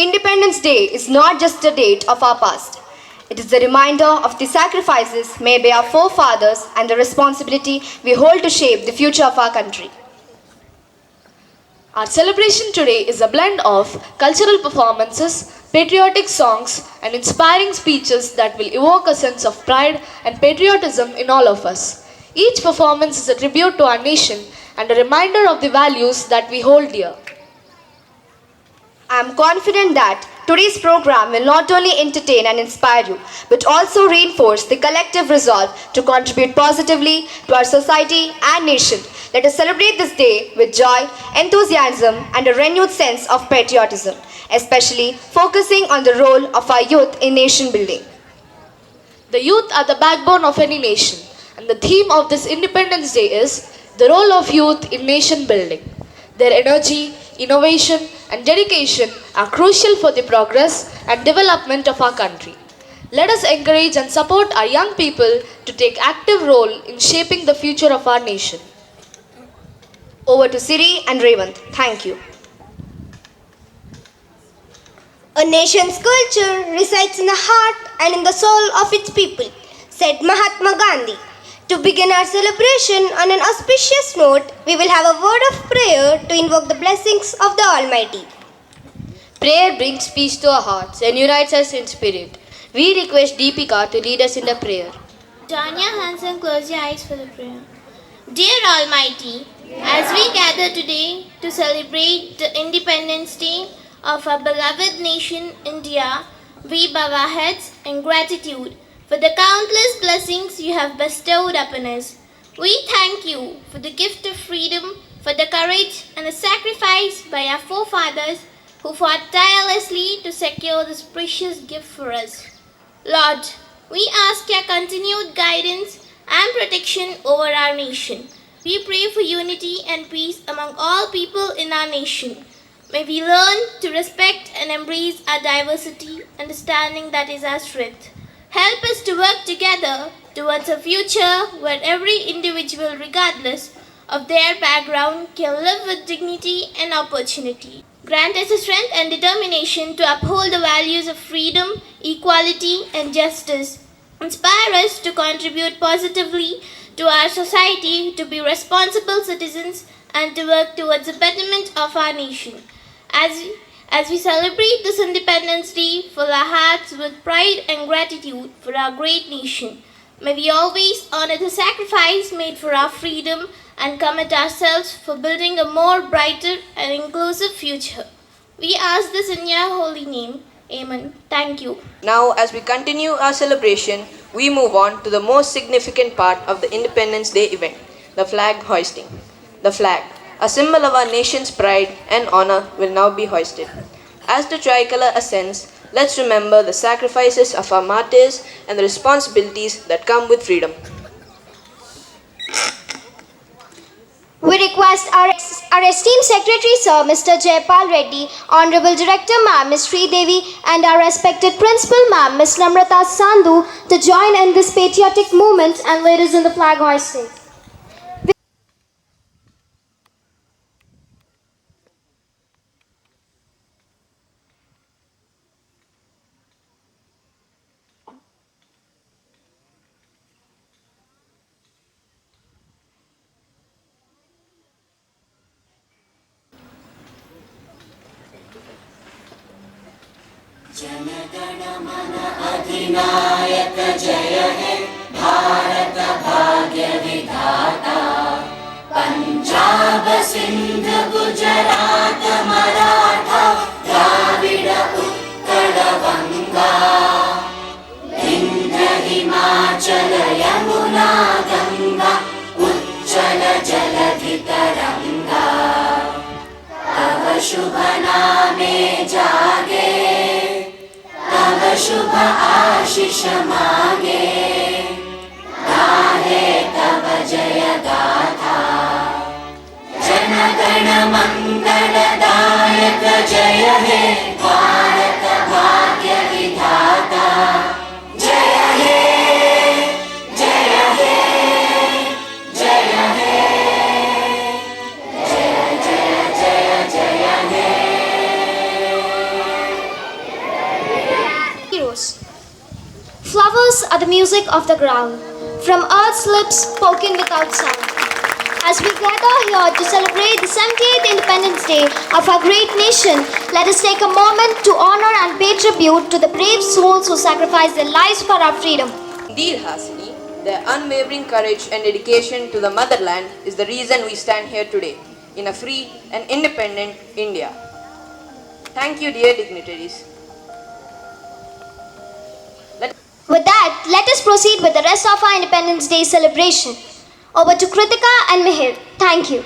Independence Day is not just a date of our past. It is a reminder of the sacrifices made by our forefathers and the responsibility we hold to shape the future of our country. Our celebration today is a blend of cultural performances, patriotic songs, and inspiring speeches that will evoke a sense of pride and patriotism in all of us. Each performance is a tribute to our nation and a reminder of the values that we hold dear. I am confident that today's program will not only entertain and inspire you, but also reinforce the collective resolve to contribute positively to our society and nation. Let us celebrate this day with joy, enthusiasm, and a renewed sense of patriotism, especially focusing on the role of our youth in nation building. The youth are the backbone of any nation, and the theme of this Independence Day is the role of youth in nation building. Their energy, innovation, and dedication are crucial for the progress and development of our country. Let us encourage and support our young people to take active role in shaping the future of our nation. Over to Siri and Revant. Thank you. A nation's culture resides in the heart and in the soul of its people, said Mahatma Gandhi. To begin our celebration on an auspicious note, we will have a word of prayer to invoke the blessings of the Almighty. Prayer brings peace to our hearts and unites us in spirit. We request Deepika to lead us in the prayer. Join your hands and close your eyes for the prayer. Dear Almighty, as we gather today to celebrate the Independence Day of our beloved nation, India, we bow our heads in gratitude for the countless blessings you have bestowed upon us. We thank you for the gift of freedom, for the courage and the sacrifice by our forefathers who fought tirelessly to secure this precious gift for us. Lord, we ask your continued guidance and protection over our nation. We pray for unity and peace among all people in our nation. May we learn to respect and embrace our diversity, understanding that is our strength. Help us to work together towards a future where every individual, regardless of their background, can live with dignity and opportunity. Grant us the strength and determination to uphold the values of freedom, equality, and justice. Inspire us to contribute positively to our society, to be responsible citizens, and to work towards the betterment of our nation. As we celebrate this Independence Day, fill our hearts with pride and gratitude for our great nation. May we always honor the sacrifice made for our freedom and commit ourselves for building a more brighter and inclusive future. We ask this in your holy name. Amen. Thank you. Now, as we continue our celebration, we move on to the most significant part of the Independence Day event, the flag hoisting. The flag, a symbol of our nation's pride and honor, will now be hoisted. As the tricolor ascends, let's remember the sacrifices of our martyrs and the responsibilities that come with freedom. We request our esteemed Secretary Sir Mr. Jaypal Reddy, Honorable Director Ma'am Ms. Sri Devi, and our respected Principal Ma'am Ms. Namrata Sandhu to join in this patriotic movement and lead us in the flag hoisting. Jana Gana Mana अधिनायक जय हे भारत भाग्य विधाता पंजाब सिंध गुजरात मराठा द्राविड उत्कल गंगा विंध्य हिमाचल यमुना गंगा उच्चल जलधि तरंगा तव शुभ नामे जागे तव शुभ आशीष मांगे गाहे तव जय गाथा जन गण मंगल दायक जय हे भारत भाग्य विधाता जय हे जय हे जय हे जय जय जय जय हे Flowers are the music of the ground, from earth's lips spoken without sound. As we gather here to celebrate the 78th Independence Day of our great nation, let us take a moment to honor and pay tribute to the brave souls who sacrificed their lives for our freedom. Indeed, Hasini, their unwavering courage and dedication to the motherland is the reason we stand here today, in a free and independent India. Thank you, dear dignitaries. With that, let us proceed with the rest of our Independence Day celebration. Over to Kritika and Mihir. Thank you.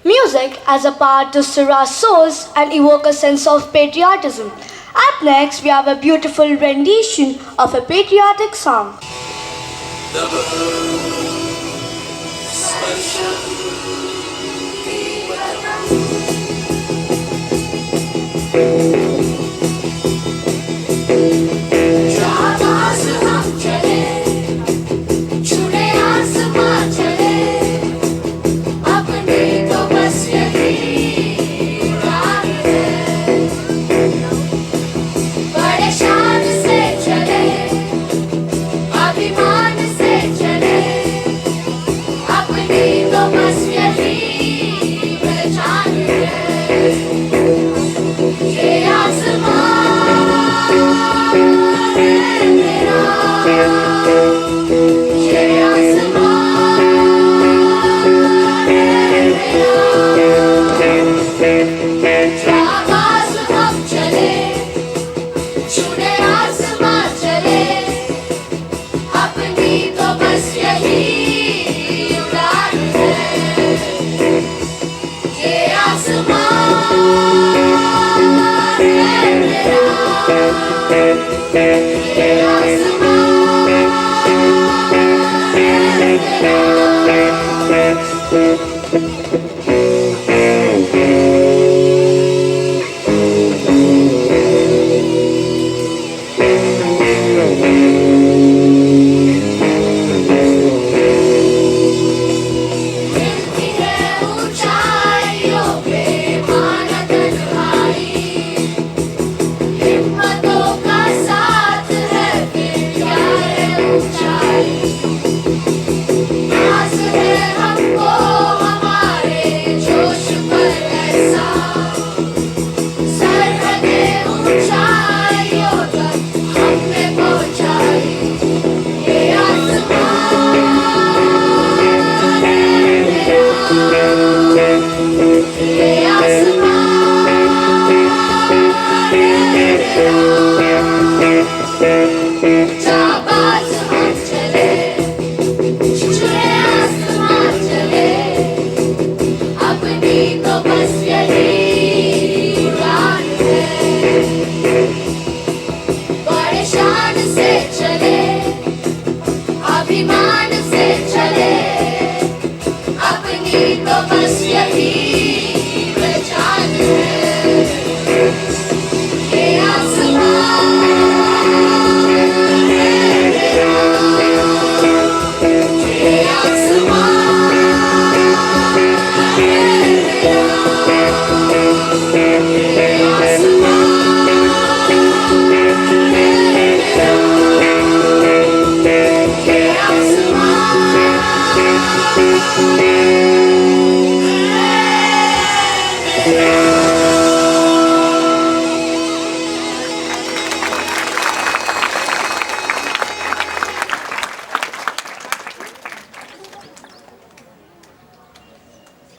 Music as a part to stir our souls and evoke a sense of patriotism. Up next, we have a beautiful rendition of a patriotic song.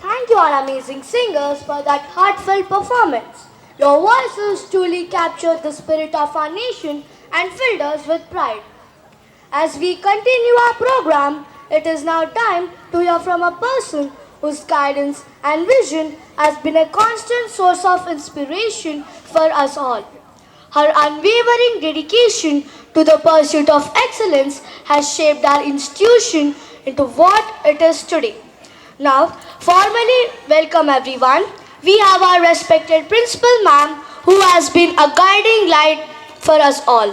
Thank you, our amazing singers, for that heartfelt performance. Your voices truly captured the spirit of our nation and filled us with pride. As we continue our program, it is now time to hear from a person whose guidance and vision has been a constant source of inspiration for us all. Her unwavering dedication to the pursuit of excellence has shaped our institution into what it is today. Now, formally welcome everyone. We have our respected principal ma'am who has been a guiding light for us all.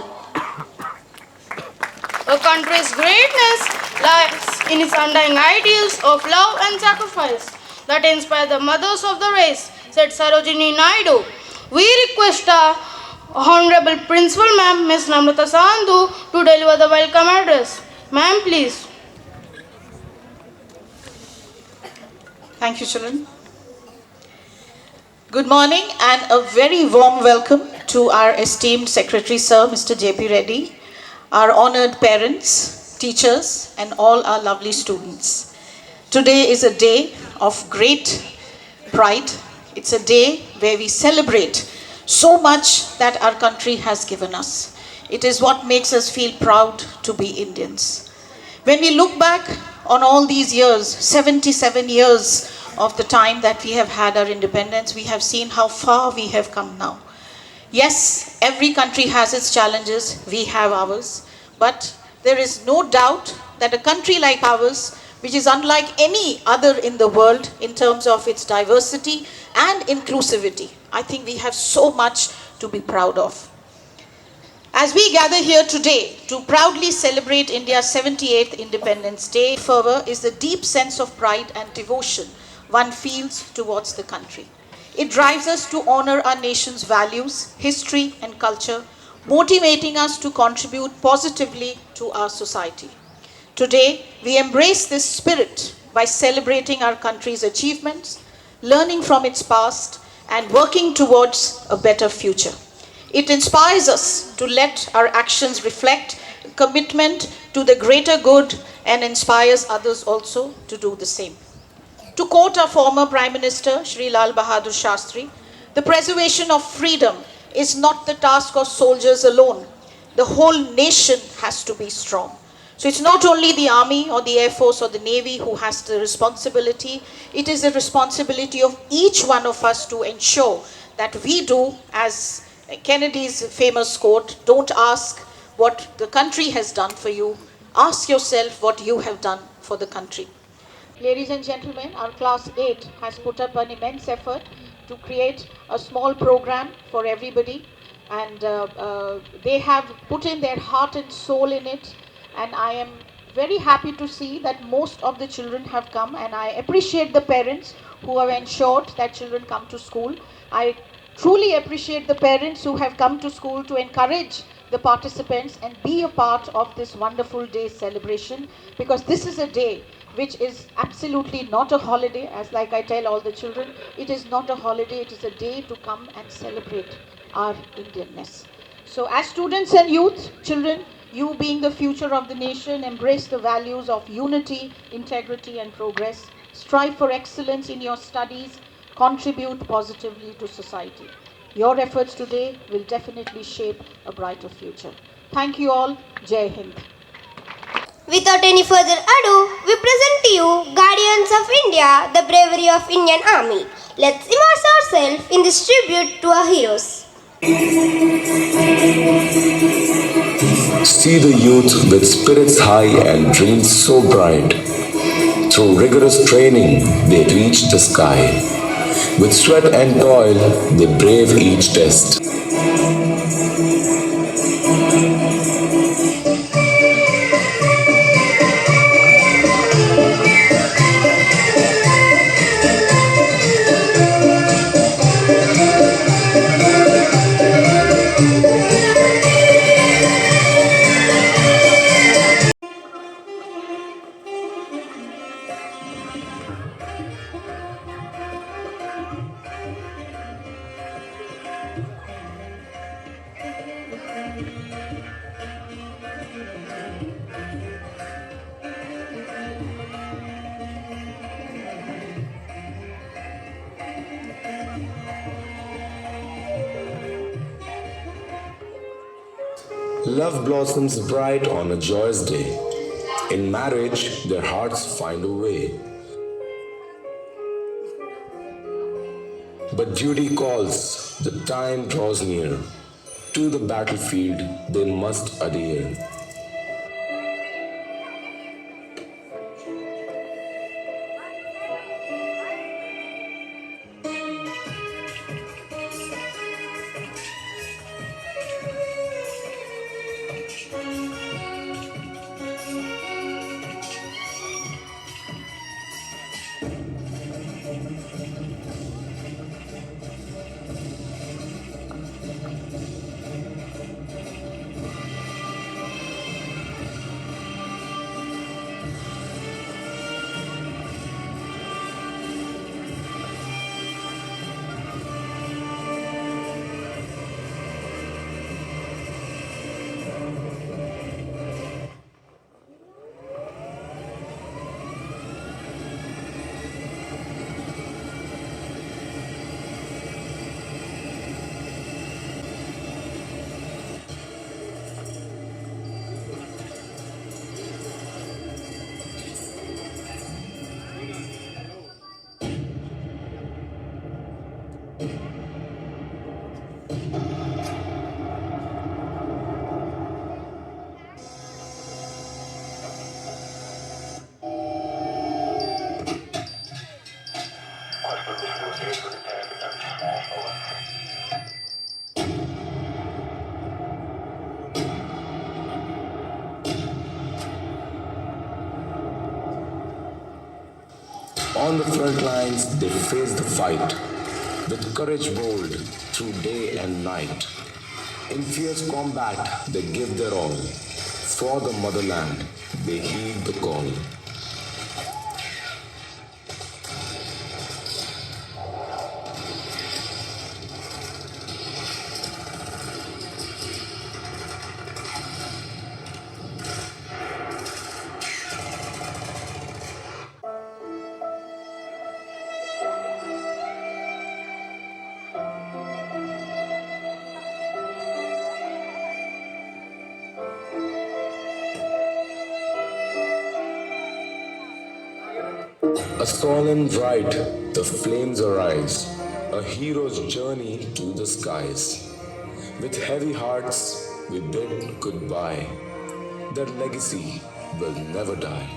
A country's greatness lies in its undying ideals of love and sacrifice that inspire the mothers of the race, said Sarojini Naidu. We request our Honorable Principal Ma'am, Ms. Namrata Sandhu, to deliver the welcome address. Ma'am, please. Thank you, children. Good morning and a very warm welcome to our esteemed Secretary Sir, Mr. J.P. Reddy, our honored parents, teachers, and all our lovely students. Today is a day of great pride. It's a day where we celebrate so much that our country has given us. It is what makes us feel proud to be Indians. When we look back on all these years, 77 years of the time that we have had our independence, we have seen how far we have come now. Yes, every country has its challenges, we have ours, but there is no doubt that a country like ours, which is unlike any other in the world in terms of its diversity and inclusivity, I think we have so much to be proud of. As we gather here today to proudly celebrate India's 78th Independence Day, fervor is the deep sense of pride and devotion one feels towards the country. It drives us to honor our nation's values, history, and culture, motivating us to contribute positively to our society. Today, we embrace this spirit by celebrating our country's achievements, learning from its past, and working towards a better future. It inspires us to let our actions reflect commitment to the greater good and inspires others also to do the same. To quote our former Prime Minister, Shri Lal Bahadur Shastri, the preservation of freedom is not the task of soldiers alone. The whole nation has to be strong. So it's not only the Army or the Air Force or the Navy who has the responsibility, it is the responsibility of each one of us to ensure that we do, as Kennedy's famous quote, don't ask what the country has done for you, ask yourself what you have done for the country. Ladies and gentlemen, our class 8 has put up an immense effort to create a small program for everybody, and they have put in their heart and soul in it, and I am very happy to see that most of the children have come, and I appreciate the parents who have ensured that children come to school. I truly appreciate the parents who have come to school to encourage the participants and be a part of this wonderful day celebration, because this is a day which is absolutely not a holiday, as like I tell all the children, it is not a holiday, it is a day to come and celebrate our Indianness. So as students and youth, children, you being the future of the nation, embrace the values of unity, integrity and progress, strive for excellence in your studies, contribute positively to society. Your efforts today will definitely shape a brighter future. Thank you all. Jai Hind. Without any further ado, we present to you Guardians of India, the bravery of Indian Army. Let's immerse ourselves in this tribute to our heroes. See the youth with spirits high and dreams so bright. Through rigorous training, they reach the sky. With sweat and toil, they brave each test. Love blossoms bright on a joyous day. In marriage, their hearts find a way. But duty calls, the time draws near. To the battlefield, they must adhere. On the front lines, they face the fight, with courage bold through day and night. In fierce combat, they give their all. For the motherland, they heed the call. A solemn rite, the flames arise, a hero's journey to the skies. With heavy hearts, we bid goodbye. Their legacy will never die.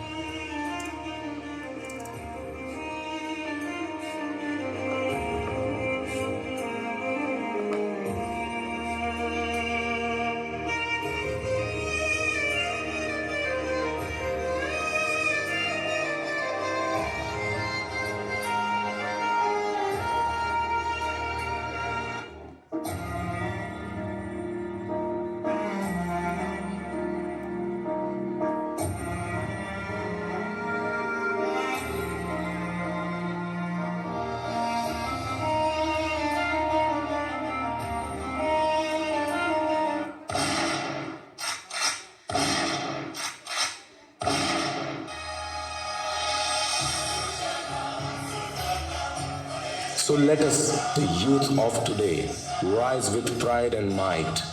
So let us, the youth of today, rise with pride and might.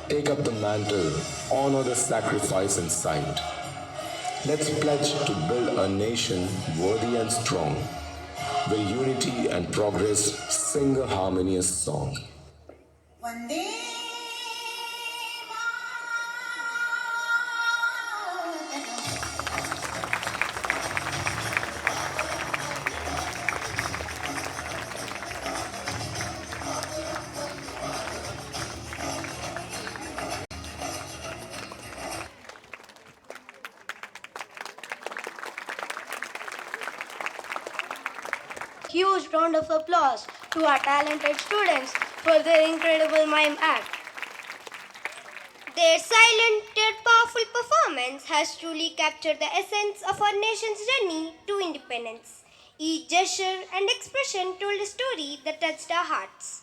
Take up the mantle, honor the sacrifice in sight. Let's pledge to build a nation worthy and strong, where unity and progress sing a harmonious song. Huge round of applause to our talented students for their incredible mime act. Their silent yet powerful performance has truly captured the essence of our nation's journey to independence. Each gesture and expression told a story that touched our hearts.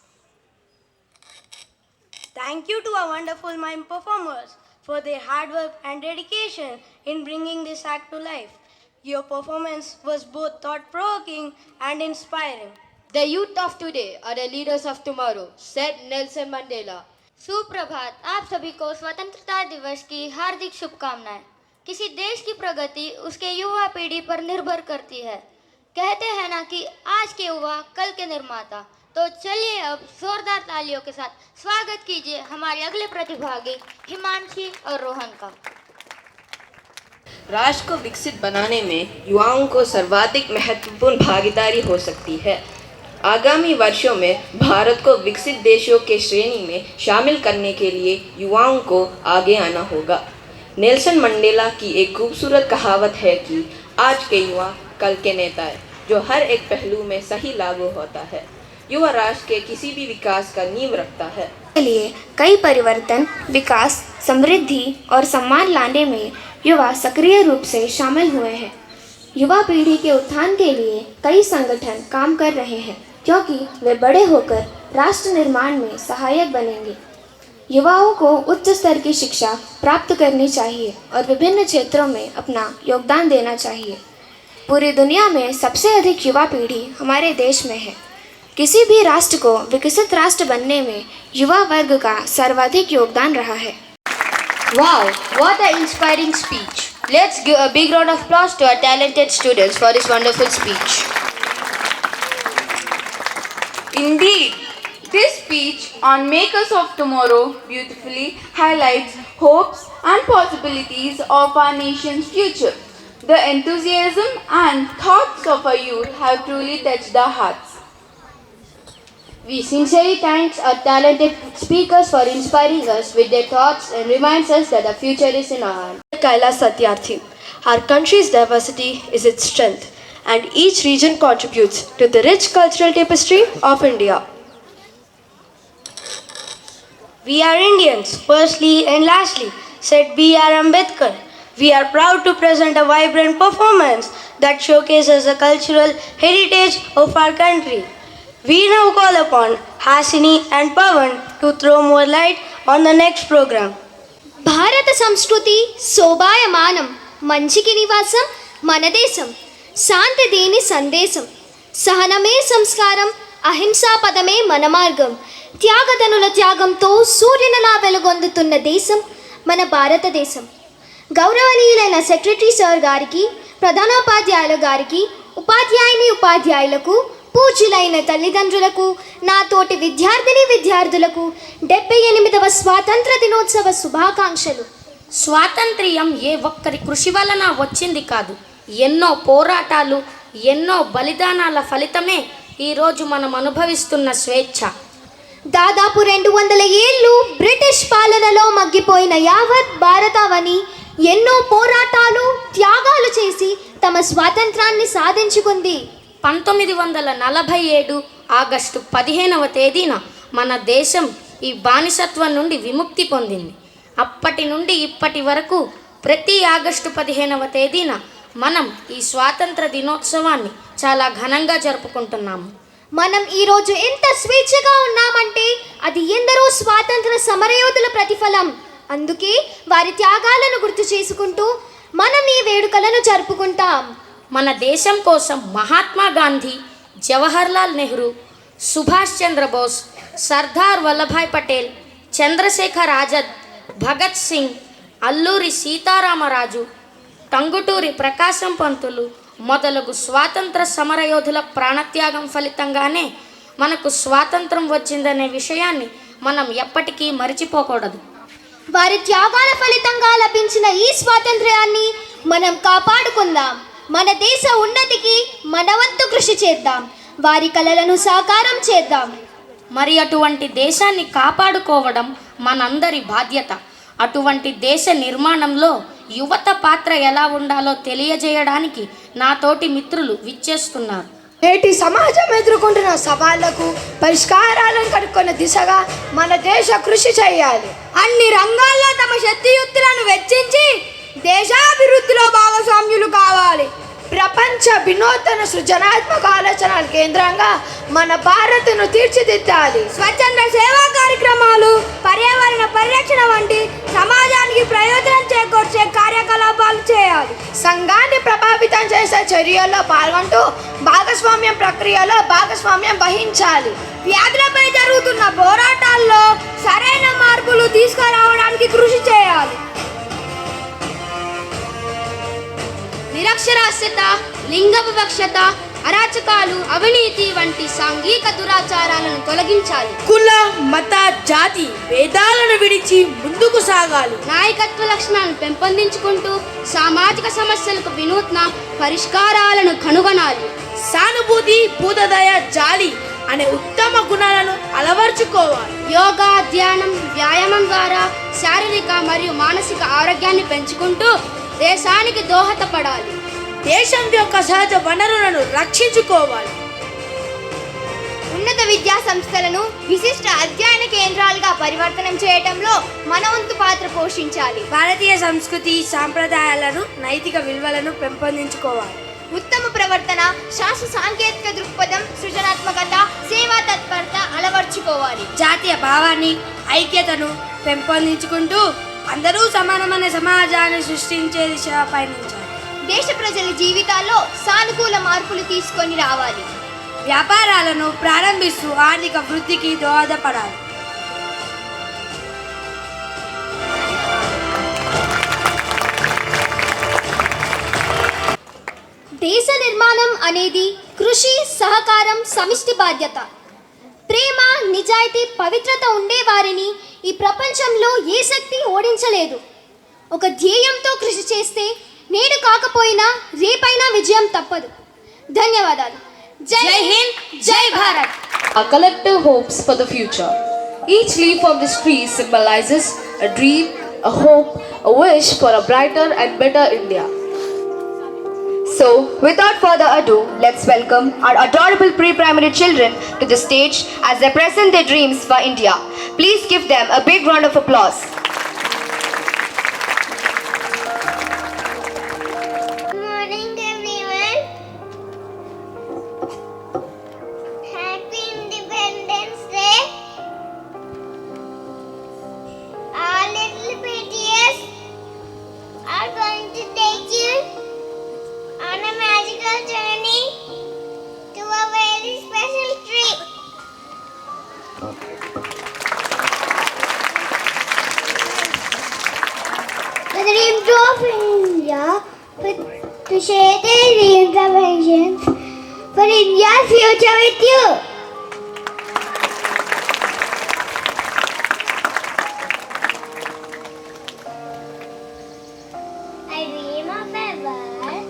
Thank you to our wonderful mime performers for their hard work and dedication in bringing this act to life. Your performance was both thought-provoking and inspiring. The youth of today are the leaders of tomorrow, said Nelson Mandela. सुप्रभात। आप सभी को स्वतंत्रता दिवस की हार्दिक शुभकामनाएं। किसी देश की प्रगति उसके युवा पीढ़ी पर निर्भर करती है। कहते हैं ना कि आज के युवा कल के निर्माता। तो चलिए अब जोरदार तालियों के साथ स्वागत कीजिए हमारे अगले प्रतिभागी हिमांशी और रोहन का। राष्ट्र को विकसित बनाने में युवाओं को सर्वाधिक महत्वपूर्ण भागीदारी हो सकती है। आगामी वर्षों में भारत को विकसित देशों के श्रेणी में शामिल करने के लिए युवाओं को आगे आना होगा। नेल्सन मंडेला की एक खूबसूरत कहावत है कि आज के युवा कल के नेता है, जो हर एक पहलू में सही लागू होता है। युवा राष्ट्र के किसी भी विकास का नींव रखता है। के लिए कई परिवर्तन, विकास, समृद्धि और सम्मान लाने में युवा सक्रिय रूप से शामिल हुए हैं। युवा पीढ़ी के उत्थान के लिए कई संगठन काम कर रहे हैं, क्योंकि वे बड़े होकर राष्ट्र निर्माण में सहायक बनेंगे। युवाओं को उच्च स्तर की शिक्षा प्राप्त करनी चाहिए और विभिन्न क्षेत्रों में अपना योगदान देना चाहिए। पूरी दुनिया में सबसे अधिक युवा पीढ़ी हमारे देश में है। किसी भी राष्ट्र को विकसित राष्ट्र बनने में युवा वर्ग का सर्वाधिक योगदान रहा है। Wow, what an inspiring speech. Let's give a big round of applause to our talented students for this wonderful speech. Indeed, this speech on Makers of Tomorrow beautifully highlights hopes and possibilities of our nation's future. The enthusiasm and thoughts of our youth have truly touched our hearts. We sincerely thank our talented speakers for inspiring us with their thoughts and reminds us that the future is in our hands. Kaila Satyarthi. Our country's diversity is its strength, and each region contributes to the rich cultural tapestry of India. We are Indians, firstly and lastly, said B.R. Ambedkar. We are proud to present a vibrant performance that showcases the cultural heritage of our country. We now call upon Hasini and Pawan to throw more light on the next program. భారత సంస్కృతి శోభాయమానం, మంచికి నివాసం మన దేశం, శాంతి దీని సందేశం, సహనమే సంస్కారం, అహింసా పదమే మన మార్గం, త్యాగధనుల త్యాగంతో సూర్యునిలా వెలుగొందుతున్న దేశం మన భారతదేశం. గౌరవనీయులైన సెక్రటరీ సార్ గారికి, ప్రధానోపాధ్యాయుల గారికి, ఉపాధ్యాయులకు, పూజ్యులైన తల్లిదండ్రులకు, నా తోటి విద్యార్థిని విద్యార్థులకు 78వ స్వాతంత్ర దినోత్సవ శుభాకాంక్షలు. స్వాతంత్ర్యం ఏ ఒక్కరి కృషి వలన వచ్చింది కాదు. ఎన్నో పోరాటాలు, ఎన్నో బలిదానాల ఫలితమే ఈరోజు మనం అనుభవిస్తున్న స్వేచ్ఛ. దాదాపు 200 ఏళ్ళు బ్రిటిష్ పాలనలో మగ్గిపోయిన యావత్ భారతావని ఎన్నో పోరాటాలు, త్యాగాలు చేసి తమ స్వాతంత్రాన్ని సాధించుకుంది. 1947 ఆగస్టు 15వ తేదీన మన దేశం ఈ బానిసత్వం నుండి విముక్తి పొందింది. అప్పటి నుండి ఇప్పటి వరకు ప్రతి ఆగస్టు 15వ తేదీన మనం ఈ స్వాతంత్ర దినోత్సవాన్ని చాలా ఘనంగా జరుపుకుంటున్నాము. మనం ఈరోజు ఎంత స్వేచ్ఛగా ఉన్నామంటే అది ఎందరో స్వాతంత్ర సమరయోధుల ప్రతిఫలం. అందుకే వారి త్యాగాలను గుర్తు చేసుకుంటూ మనం ఈ వేడుకలను జరుపుకుంటాం. మన దేశం కోసం మహాత్మా గాంధీ, జవహర్లాల్ నెహ్రూ, సుభాష్ చంద్రబోస్, సర్దార్ వల్లభాయ్ పటేల్, చంద్రశేఖర్ ఆజాద్, భగత్ సింగ్, అల్లూరి సీతారామరాజు, టంగుటూరి ప్రకాశం పంతులు మొదలగు స్వాతంత్ర సమరయోధుల ప్రాణత్యాగం ఫలితంగానే మనకు స్వాతంత్రం వచ్చిందనే విషయాన్ని మనం ఎప్పటికీ మరిచిపోకూడదు. వారి త్యాగాల ఫలితంగా లభించిన ఈ స్వాతంత్ర్యాన్ని మనం కాపాడుకుందాం. మన దేశ ఉన్నతికి మన వంతు కృషి చేద్దాం. వారి కలలను సాకారం చేద్దాం. మరి అటువంటి దేశాన్ని కాపాడుకోవడం మనందరి బాధ్యత. అటువంటి దేశ నిర్మాణంలో యువత పాత్ర ఎలా ఉండాలో తెలియజేయడానికి నా తోటి మిత్రులు విచ్చేస్తున్నారు. నేటి సమాజం ఎదుర్కొంటున్న సవాళ్లకు పరిష్కారాలను కనుక్కున్న దిశగా మన దేశ కృషి చేయాలి. అన్ని రంగాల్లో తమ శక్తియుక్తులను వెచ్చించి దేశాభివృద్ధిలో భాగస్వామ్యులు కావాలి. ప్రపంచ వినూతన సృజనాత్మక ఆలోచనల కేంద్రంగా మన భారత్ను తీర్చిదిద్దాలి. స్వచ్ఛంద సేవా కార్యక్రమాలు, పర్యావరణ పరిరక్షణ వంటి సమాజానికి ప్రయోజనం చేకూర్చే కార్యకలాపాలు చేయాలి. సంఘాన్ని ప్రభావితం చేసే చర్యల్లో పాల్గొంటూ భాగస్వామ్యం ప్రక్రియలో భాగస్వామ్యం వహించాలి. వ్యాధులపై జరుగుతున్న పోరాటాల్లో సరైన మార్పులు తీసుకురావడానికి కృషి చేయాలి. నిరక్షరాస్యత, లింగ వివక్షత, అరాచకాలు, అవినీతి వంటి సాంఘిక దురాచారాలను తొలగించాలి. కుల, మత, జాతి భేదాలను విడిచి ముందుకు సాగాలి. నాయకత్వ లక్షణాలను పెంపొందించుకుంటూ సామాజిక సమస్యలకు వినూత్న పరిష్కారాలను కనుగొనాలి. సానుభూతి, భూతదయ, జాలి అనే ఉత్తమ గుణాలను అలవర్చుకోవాలి. యోగా, ధ్యానం, వ్యాయామం ద్వారా శారీరక మరియు మానసిక ఆరోగ్యాన్ని పెంచుకుంటూ దేశానికి దోహదపడాలి. దేశం యొక్క సహజ వనరులను రక్షించుకోవాలి. ఉన్నత విద్యా సంస్థలను విశిష్ట అధ్యయన కేంద్రాలుగా పరివర్తనం చేయడంలో మన వంతు పాత్ర పోషించాలి. భారతీయ సంస్కృతి, సాంప్రదాయాలను, నైతిక విలువలను పెంపొందించుకోవాలి. ఉత్తమ ప్రవర్తన, శాస్త్ర సాంకేతిక దృక్పథం, సృజనాత్మకత, సేవా తత్పరత అలవర్చుకోవాలి. జాతీయ భావాన్ని, ఐక్యతను పెంపొందించుకుంటూ అందరూ సమానమైన సమాజాన్ని సృష్టించే దిశగా పయనించాలి. దేశ ప్రజల జీవితాల్లో సానుకూల మార్పులు తీసుకొని రావాలి. వ్యాపారాలను ప్రారంభిస్తూ ఆర్థిక వృద్ధికి దోహదపడాలి. దేశ నిర్మాణం అనేది కృషి, సహకారం, సమిష్టి బాధ్యత. ప్రేమ, నిజాయితీ, పవిత్రత ఉండేవారిని ఈ ప్రపంచంలో ఏ శక్తి ఓడించలేదు. ఒక ధ్యేయంతో కృషి చేస్తే నేడు కాకపోయినా రేపైనా విజయం తప్పదు. ధన్యవాదాలు. జై హింద్, జై Bharat. Our collective hopes for the future. Each leaf of this tree symbolizes a dream, a hope, a wish for a brighter and better India. So, without further ado, let's welcome our adorable pre-primary children to the stage as they present their dreams for India. Please give them a big round of applause. Good morning, everyone. Happy Independence Day. Our little BTS are going to take you on a magical journey to a very special tree. The dreams of India, to share their dreams and visions for India's future with you. I dream of a world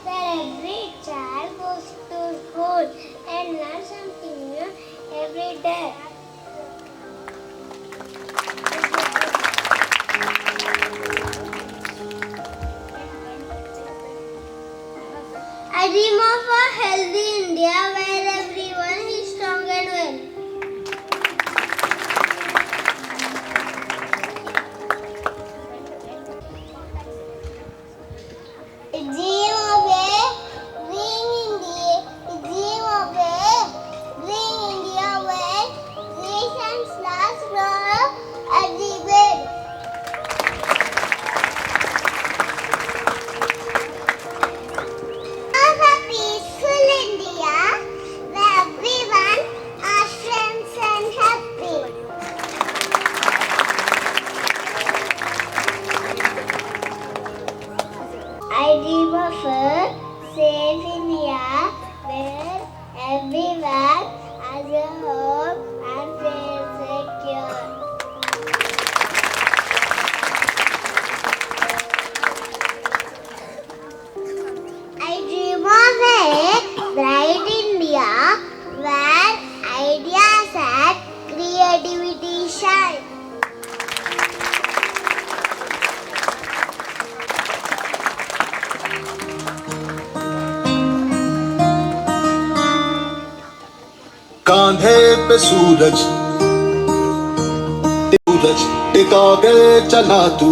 where every child goes to school and learns something new every day. I dream of a healthy India where everyone is strong and well. I dream of a green India where trees and flowers grow everywhere. Of a peaceful India where everyone are friends and happy. I dream of a safe India where everyone has a home and feels secure. I dream of a bright India where ideas and creativity shine. कांधे पे सूरज टिका के चला तू,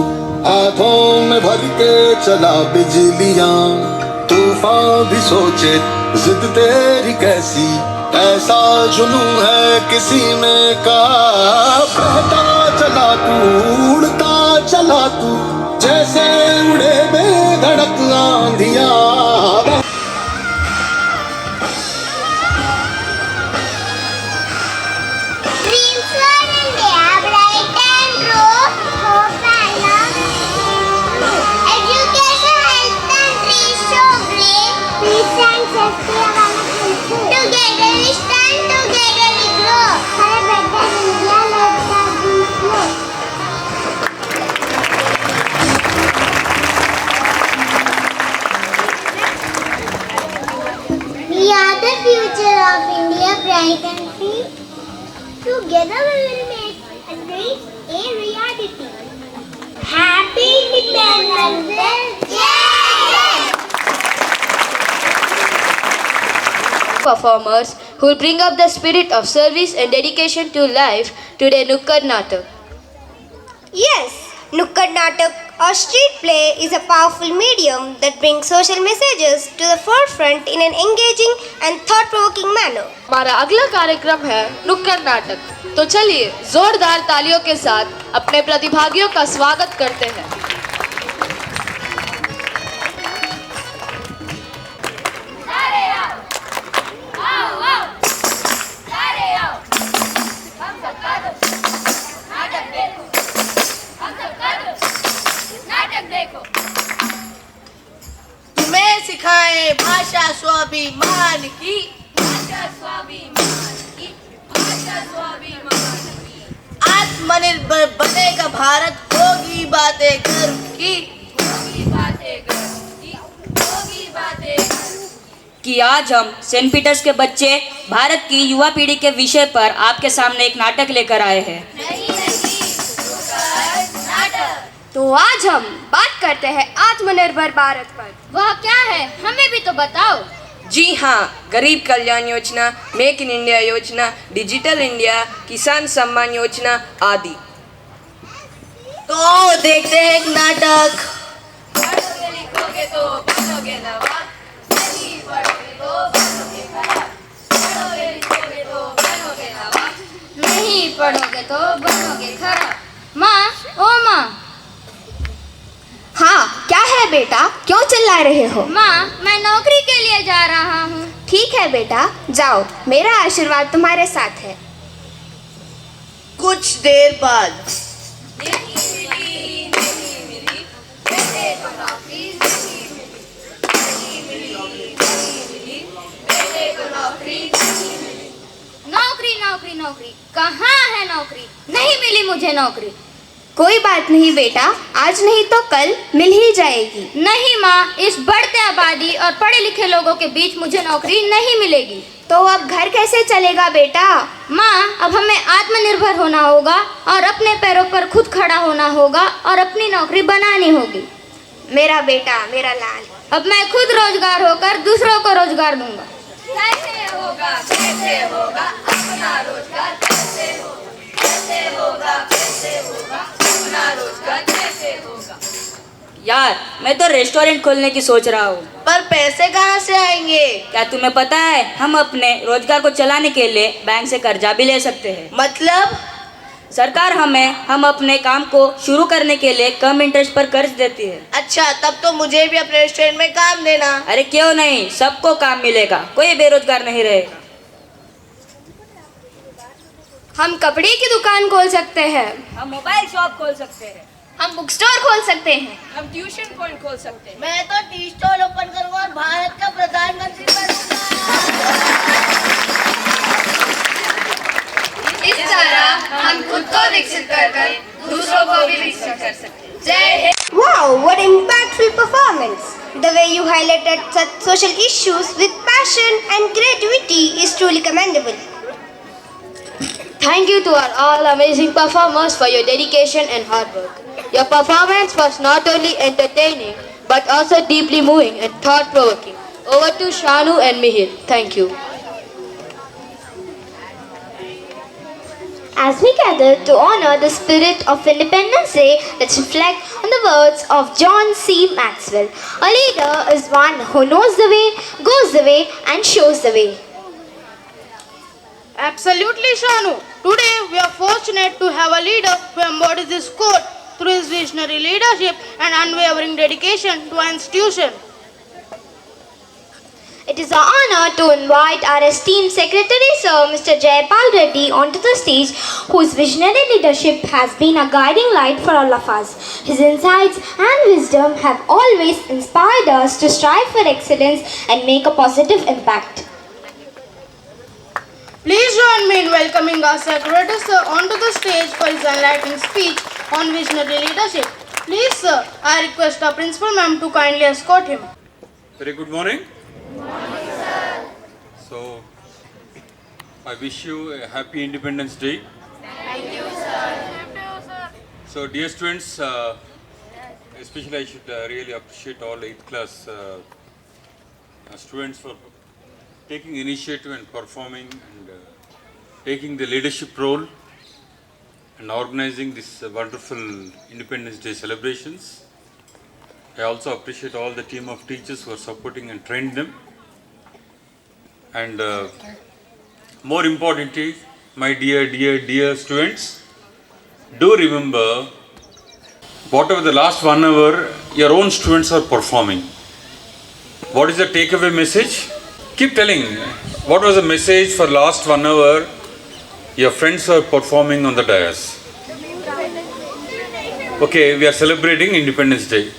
आंखों में भर के चला बिजलियां, तूफान भी सोचे जिद तेरी कैसी, ऐसा जुनून है किसी में का। बहता चला तू, उड़ता चला तू, जैसे उड़े बेधड़क आंधियां। Together we stand, together we grow. For a better India, let us be slow. We are the future of India, bright and free. Together we will make a dream a reality. Happy Independence Day! Performers who will bring up the spirit of service and dedication to life to their Nukkad Natak. Yes, Nukkad Natak or street play is a powerful medium that brings social messages to the forefront in an engaging and thought-provoking manner. हमारा अगला कार्यक्रम है नुक्कड़ नाटक। तो चलिए जोरदार तालियों के साथ अपने प्रतिभागियों का स्वागत करते हैं। तुम्हें सिखाए भाषा स्वाभिमान की, आत्मनिर्भर बनेगा भारत, होगी बातें गर्व की, कि आज हम सेंट पीटर्स के बच्चे भारत की युवा पीढ़ी के विषय पर आपके सामने एक नाटक लेकर आए हैं। तो आज हम बात करते हैं आत्मनिर्भर भारत पर। वह क्या है, हमें भी तो बताओ। जी हाँ, गरीब Kalyan Yojana, make in India योजना, डिजिटल इंडिया, किसान सम्मान योजना आदि। तो देखते हैं एक नाटक। लिखोगे तो बनोगे नवाब, नहीं पढ़ोगे तो बनोगे खराब। पढ़ोगे लिखोगे तो बनोगे नवाब, नहीं पढ़ोगे तो बनोगे खराब। माँ, ओ माँ। हाँ, क्या है बेटा, क्यों चिल्ला रहे हो? माँ, मैं नौकरी के लिए जा रहा हूँ। ठीक है बेटा, जाओ, मेरा आशीर्वाद तुम्हारे साथ है। कुछ देर बाद नौकरी नौकरी नौकरी, कहाँ है नौकरी? नहीं मिली मुझे नौकरी। कोई बात नहीं बेटा, आज नहीं तो कल मिल ही जाएगी। नहीं माँ, इस बढ़ते आबादी और पढ़े लिखे लोगों के बीच मुझे नौकरी नहीं मिलेगी। तो अब घर कैसे चलेगा बेटा? माँ, अब हमें आत्मनिर्भर होना होगा और अपने पैरों पर खुद खड़ा होना होगा और अपनी नौकरी बनानी होगी। मेरा बेटा, मेरा लाल। अब मैं खुद रोजगार होकर दूसरों को रोजगार दूंगा। कैसे होगा अपना रोजगार, कैसे होगा अपना रोजगार, कैसे होगा। यार, मैं तो रेस्टोरेंट खोलने की सोच रहा हूँ। पर पैसे कहाँ से आएंगे? क्या तुम्हें पता है, हम अपने रोजगार को चलाने के लिए बैंक से कर्जा भी ले सकते हैं। मतलब? सरकार हम अपने काम को शुरू करने के लिए कम इंटरेस्ट पर कर्ज देती है। अच्छा, तब तो मुझे भी अपने रेस्टोरेंट में काम देना। अरे क्यों नहीं, सबको काम मिलेगा, कोई बेरोजगार नहीं रहेगा। हम कपड़े की दुकान खोल सकते हैं, हम मोबाइल शॉप खोल सकते हैं, हम बुक स्टोर खोल सकते हैं, हम ट्यूशन पॉइंट खोल सकते हैं। मैं तो टी स्टॉल ओपन करूंगा और भारत का प्रधानमंत्री बनूंगा। इस तरह हम खुद को विकसित कर दूसरों को भी विकसित कर सकते हैं। जय Hind. Wow, what impactful performance! The way you highlighted such social issues with passion and creativity is truly commendable. Thank you to our all amazing performers for your dedication and hard work. Your performance was not only entertaining but also deeply moving and thought-provoking. Over to Shanu and Mihir. Thank you. As we gather to honor the spirit of Independence Day, let's reflect on the words of John C. Maxwell. A leader is one who knows the way, goes the way, and shows the way. Absolutely, Shanu. Today, we are fortunate to have a leader who embodies this quote through his visionary leadership and unwavering dedication to our institution. It is an honor to invite our esteemed Secretary Sir Mr. Jayapal Reddy onto the stage, whose visionary leadership has been a guiding light for all of us. His insights and wisdom have always inspired us to strive for excellence and make a positive impact. Please join me in welcoming our Secretary Sir onto the stage for his enlightening speech on visionary leadership. Please, sir, I request our Principal Ma'am to kindly escort him. Very good morning. So, I wish you a happy Independence Day. Thank you, sir. So, dear students, especially I should really appreciate all 8th class students for taking initiative and performing and taking the leadership role and organizing this wonderful Independence Day celebrations. I also appreciate all the team of teachers who are supporting and trained them. And more importantly, my dear students, do remember whatever the last 1 hour your own students are performing. What is the takeaway message? Keep telling. What was the message for last 1 hour your friends are performing on the dais? Okay, we are celebrating Independence Day.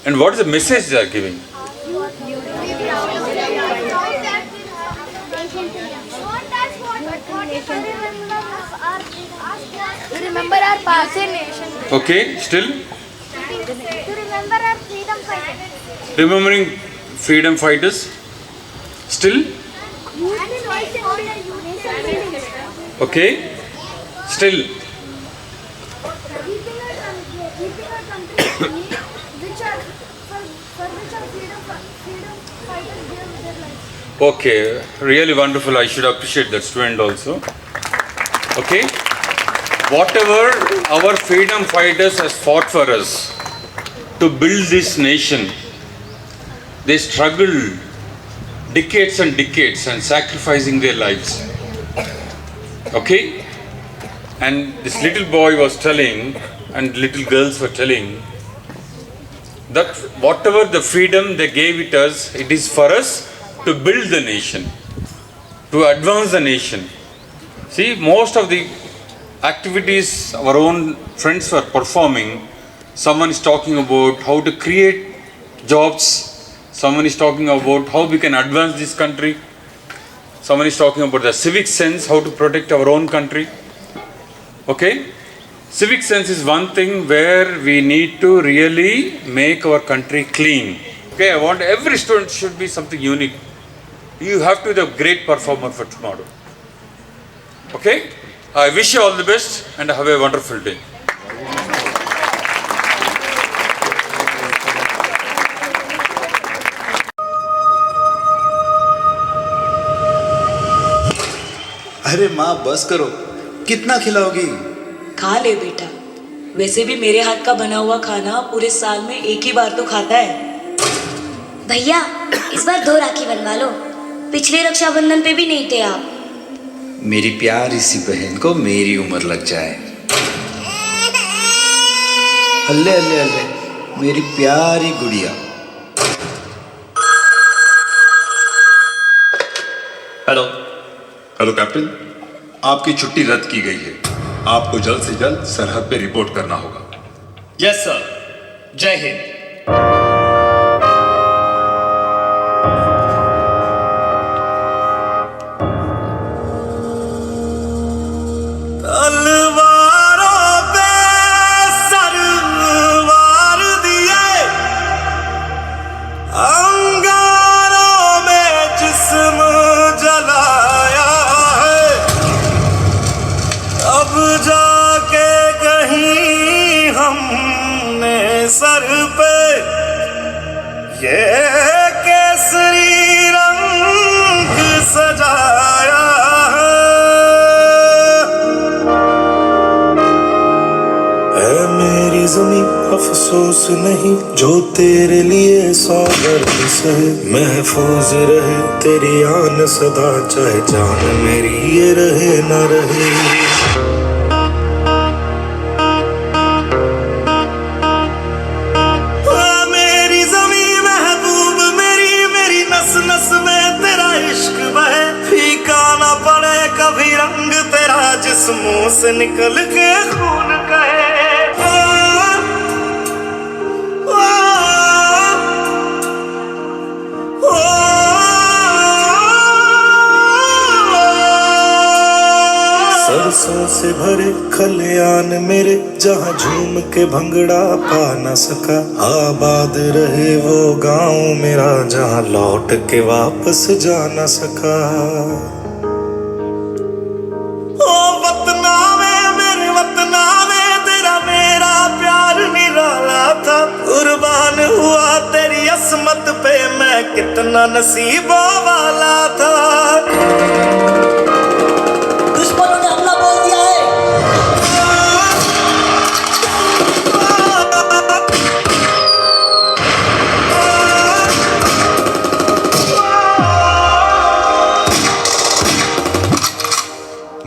And what is the message they are giving? To remember our past nation. Okay, still? To remember our freedom fighters. Remembering freedom fighters? Still? Okay, still? Keeping our country Okay, really wonderful. I should appreciate that student also. Okay, whatever our freedom fighters has fought for us to build this nation, they struggled decades and decades and sacrificing their lives. Okay, and this little boy was telling, and little girls were telling, that whatever the freedom they gave it us, it is for us to build the nation, to advance the nation. See, most of the activities our own friends were performing, someone is talking about how to create jobs, someone is talking about how we can advance this country, someone is talking about the civic sense, how to protect our own country. Okay? Civic sense is one thing where we need to really make our country clean. Okay, I want every student should be something unique. You have to be the great performer for tomorrow. Okay? I wish you all the best and have a wonderful day. अरे माँ बस करो, कितना खिलाओगी? खा ले बेटा, वैसे भी मेरे हाथ का बना हुआ खाना पूरे साल में एक ही बार तो खाता है। भैया इस बार 2 राखी बनवा लो, पिछले रक्षाबंधन पे भी नहीं थे आप। मेरी प्यारी सी बहन को मेरी उम्र लग जाए। अल्ले अल्ले अल्ले, मेरी प्यारी गुड़िया। हेलो हेलो कैप्टन, आपकी छुट्टी रद्द की गई है। आपको जल्द से जल्द सरहद पे रिपोर्ट करना होगा। यस सर, जय हिंद। तलवारों पे सरवार दिए, अंगारों में जिस्म जलाया है, अब जाके कहीं हमने सर पे ये केसरी रंग सजाया है मेरी ज़मीं। अफसोस नहीं जो तेरे लिए 100 दर्द सहे, महफूज रहे तेरी आन सदा, चाहे जान मेरी ये रहे न रहे। मेरी ज़मीं महबूब मेरी, मेरी नस नस में तेरा इश्क बहे, फीका ना पड़े कभी रंग तेरा, जिस मुंह से निकल के खून कहे। सरसों से भरे खलियान मेरे, जहाँ झूम के भंगड़ा पा न सका, आबाद रहे वो गांव मेरा, जहाँ लौट के वापस जा न सका। ओ वतना में मेरे वतना में तेरा मेरा प्यार निराला था, कुर्बान हुआ तेरी असमत पे मैं कितना नसीबों वाला था। दुश्मनों ने हमला बोल दिया है।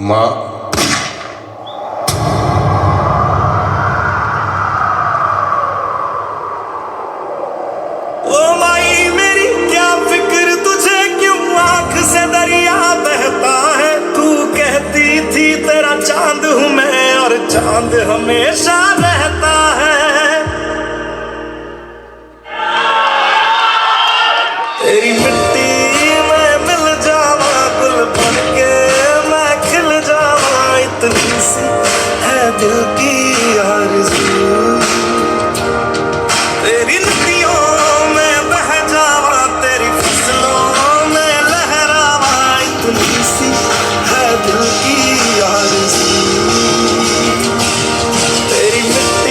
माँ, ओ माई मेरी क्या फिक्र तुझे, क्यों आँख से दरिया बहता है, तू कहती थी तेरा चांद हूँ मैं, और चांद हमेशा रहता है। तेरी मिट्टी में मिल जावा, गुल बन के मैं खिल जावा, इतनी सी है दिल की आरज़ू। तेरी नदियों में बह जावा, तेरी फसलों में लहरावा, इतनी सी है दिल की आरज़ू। तेरी मिट्टी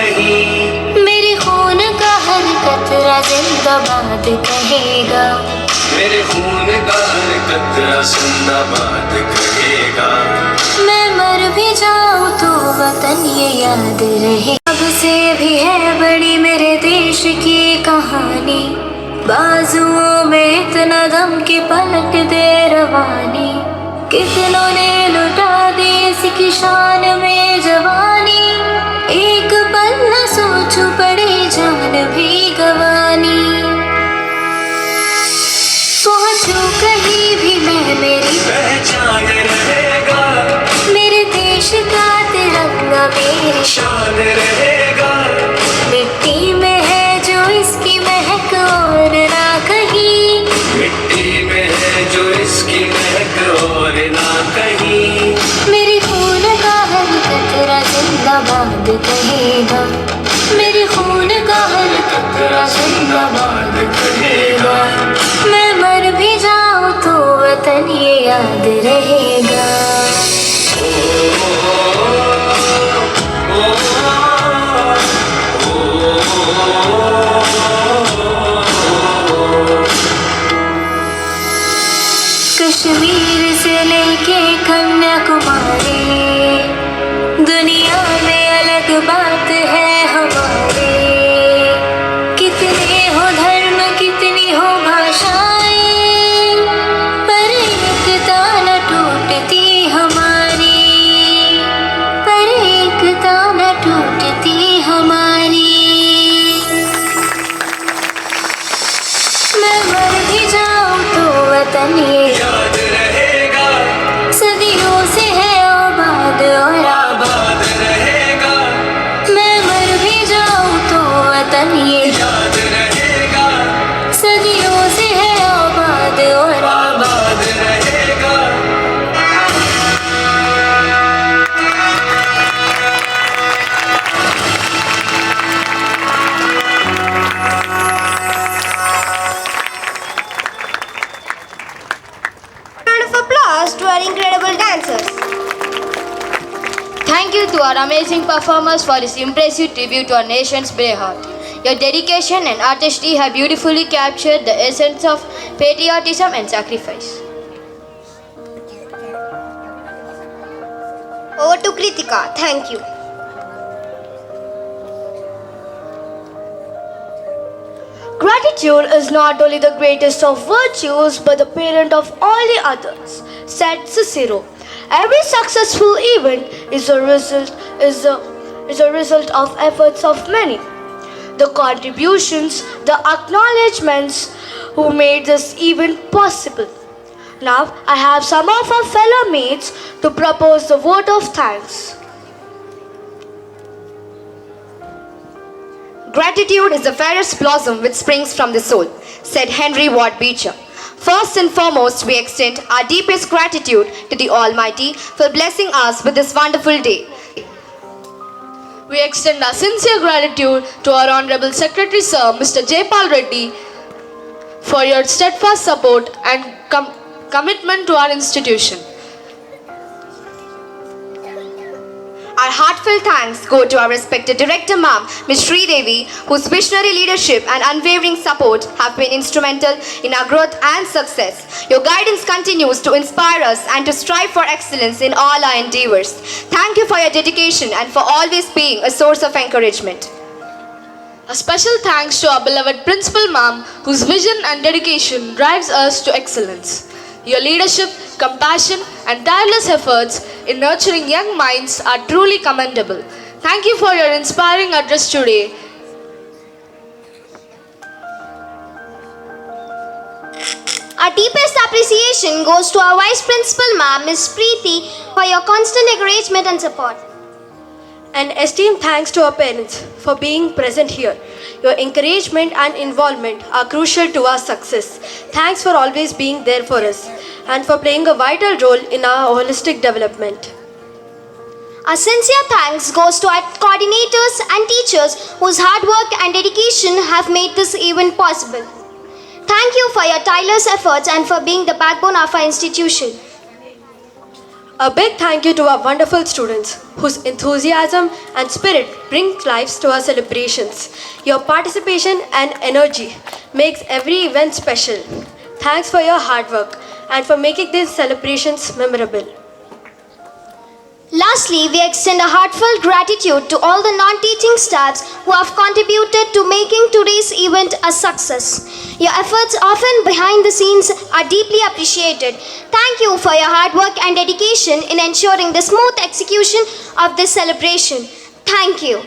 कहीं। मेरे खून का हर कतरा जिंदाबाद कहेगा। मेरे खून का हर कतरा जिंदाबाद कहेगा। मैं मर भी जाऊं तो वतन ये याद रहे। अब से भी है बड़ी मेरे देश की कहानी, बाजुओं में इतना दम की पलट दे रवानी। कितनों ने लुटा दी इसकी शान में जवानी, एक पल न सोचूं पड़े जान भी गवानी। पहुंचूं कहीं भी मैं मेरी पहचान रहेगा। मेरे देश का तिरंगा मेरी शान रहेगा। मिट्टी में है जो इसकी महक और ना कहीं। मिट्टी में है जो इसकी महक और ना कहीं। मेरे खून का हर कतरा जिंदाबाद कहेगा। मेरे खून का हर कतरा जिंदाबाद कहेगा। मैं मर भी जाऊं तो वतन ये याद रहेगा। कश्मीर से लेके कन्याकुमारी, दुनिया में अलग बात है हमारे। कितने हो धर्म कितनी हो भाषाएं, पर एकता न टूटती हमारी। पर एकता न टूटती हमारी। मैं मर भी जाऊं तो वतन ये याद रहेगा। सदियों से है आबाद और आबाद रहेगा। मैं मर भी जाऊं तो वतन ये याद रहेगा। सदियों से है आबाद और आबाद रहेगा। Round of applause to our incredible dancers. Thank you to our amazing performers for this impressive tribute to our nation's brave heart. Your dedication and artistry have beautifully captured the essence of patriotism and sacrifice. Over to Kritika. Thank you. Gratitude is not only the greatest of virtues but the parent of all the others, said Cicero. Every successful event is a result of efforts of many. The contributions, the acknowledgements who made this event possible. Now I have some of our fellow mates to propose the vote of thanks. Gratitude is the fairest blossom which springs from the soul, said Henry Ward Beecher. First and foremost, we extend our deepest gratitude to the Almighty for blessing us with this wonderful day. We extend our sincere gratitude to our Honorable Secretary Sir, Mr. Jaypal Reddy, for your steadfast support and commitment to our institution. Our heartfelt thanks go to our respected Director Ma'am, Ms. Sri Devi, whose visionary leadership and unwavering support have been instrumental in our growth and success. Your guidance continues to inspire us and to strive for excellence in all our endeavors. Thank you for your dedication and for always being a source of encouragement. A special thanks to our beloved Principal Ma'am, whose vision and dedication drives us to excellence. Your leadership, compassion and tireless efforts in nurturing young minds are truly commendable. Thank you for your inspiring address today. Our deepest appreciation goes to our Vice Principal Ma'am, Ms. Preeti, for your constant encouragement and support. And esteemed thanks to our parents for being present here. Your encouragement and involvement are crucial to our success. Thanks for always being there for us and for playing a vital role in our holistic development. Our sincere thanks goes to our coordinators and teachers whose hard work and dedication have made this event possible. Thank you for your tireless efforts and for being the backbone of our institution. A big thank you to our wonderful students whose enthusiasm and spirit bring life to our celebrations. Your participation and energy makes every event special. Thanks for your hard work and for making these celebrations memorable. Lastly, we extend a heartfelt gratitude to all the non-teaching staffs who have contributed to making today's event a success. Your efforts, often behind the scenes, are deeply appreciated. Thank you for your hard work and dedication in ensuring the smooth execution of this celebration. Thank you.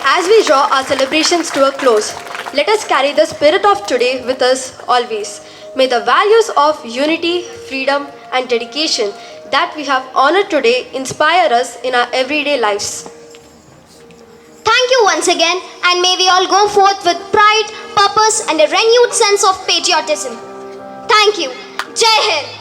As we draw our celebrations to a close, let us carry the spirit of today with us always. May the values of unity, freedom, and dedication that we have honored today inspire us in our everyday lives. Thank you once again, and may we all go forth with pride, purpose, and a renewed sense of patriotism. Thank you. Jai Hind.